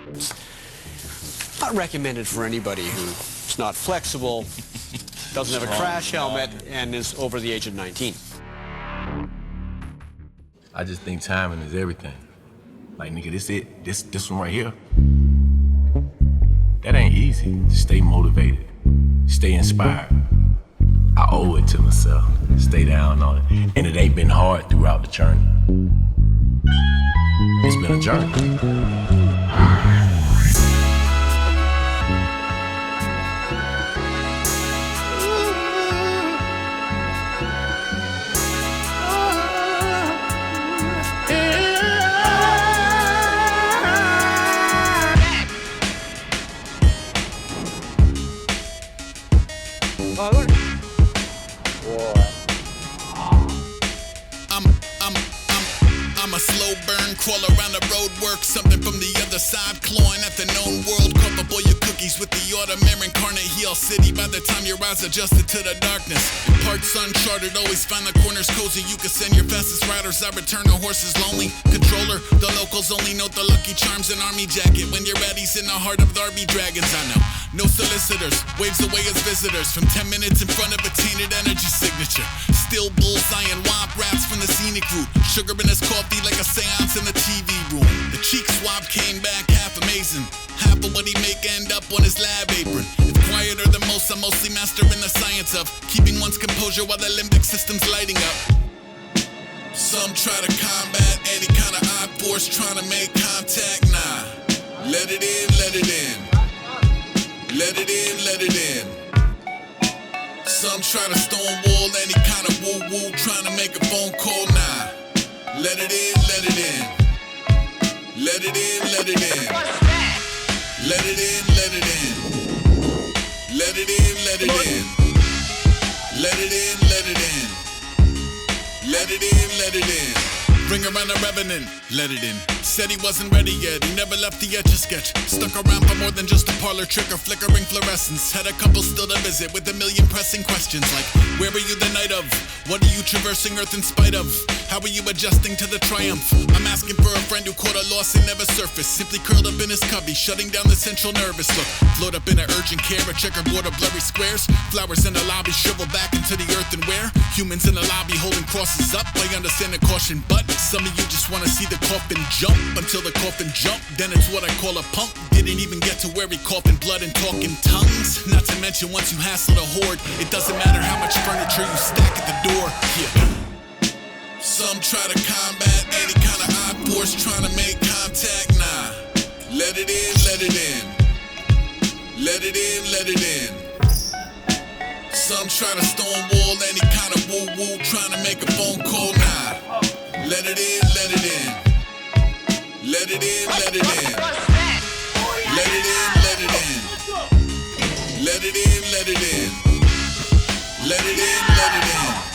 It's not recommended for anybody who's not flexible, doesn't have a crash helmet, and is over the age of 19. I just think timing is everything. Like, nigga, this it. This one right here. That ain't easy. Stay motivated. Stay inspired. I owe it to myself. Stay down on it. And it ain't been hard throughout the journey. It's been a journey. I'm a slow burn, crawl around the road, work something from the other side, clawing at the known world. Cup up all your cookies with the autumn incarnate heel city. By the time your eyes adjusted to the darkness, parts uncharted, always find the corners cozy. You can send your fastest riders, I return the horses lonely. Controller, the locals only note the Lucky Charms and army jacket. When you're ready's in the heart of the RB Dragons, I know. No solicitors, waves away as visitors. From 10 minutes in front of a tainted energy signature. Still bullseyeing womp rats from the scenic route. Sugar in his coffee like a seance in the TV room. The cheek swab came back half amazing. Half of what he make end up on his lab apron. It's quieter than most, I'm mostly mastering the science of keeping one's composure while the limbic system's lighting up. Some try to combat any kind of odd force trying to make contact, nah. Let it in, let it in. Let it in, let it in. Some try to stonewall any kind of woo-woo, trying to make a phone call, nah. Let it in, let it in. Let it in, let it in. Let it in, let it in. Let it in, let it in. Let it in, let it in. Let it in, let it in. Bring around a revenant, let it in. Said he wasn't ready yet, he never left the Etch-a-Sketch. Stuck around for more than just a parlor trick or flickering fluorescence. Had a couple still to visit with a million pressing questions like, where were you the night of? What are you traversing Earth in spite of? How are you adjusting to the triumph? I'm asking for a friend who caught a loss and never surfaced. Simply curled up in his cubby, shutting down the central nervous. Look, float up in an urgent care, a checkerboard of blurry squares. Flowers in the lobby shrivel back into the earthenware. Humans in the lobby holding crosses up. I understand the caution, but some of you just wanna see the coffin jump. Until the coffin jump, then it's what I call a punk. Didn't even get to where he coughing blood and talking tongues. Not to mention once you hassle the horde, it doesn't matter how much furniture you stack at the door. Yeah. Some try to combat any kind of odd force trying to make contact, nah. Let it in, let it in. Let it in, let it in. Some try to stonewall any kind of woo-woo trying to make a phone call, nah. Let it in, let it in. Let it in, let it in. Let it in, let it in. Let it in, let it in. Let it in, let it in.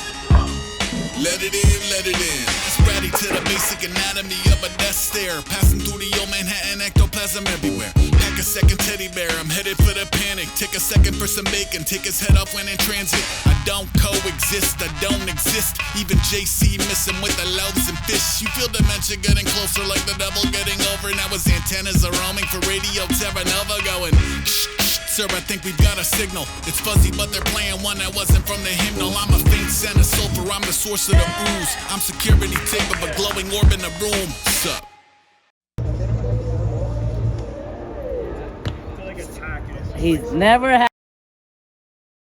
Let it in, let it in. Spratty to the basic anatomy of a death stare. Passing through the old Manhattan, ectoplasm everywhere. Pack a second teddy bear, I'm headed for the panic. Take a second for some bacon, take his head off when in transit. I don't coexist, I don't exist. Even JC missing with the loaves and fish. You feel dementia getting closer like the devil getting over. Now his antennas are roaming for Radio Terra Nova going, shh, shh, sir, I think we've got a signal. It's fuzzy, but they're playing one that wasn't from the hymnal. I'm a faint scent of sulfur, I'm the source of the ooze. I'm security tape of a glowing orb in the room. Sup? He's never had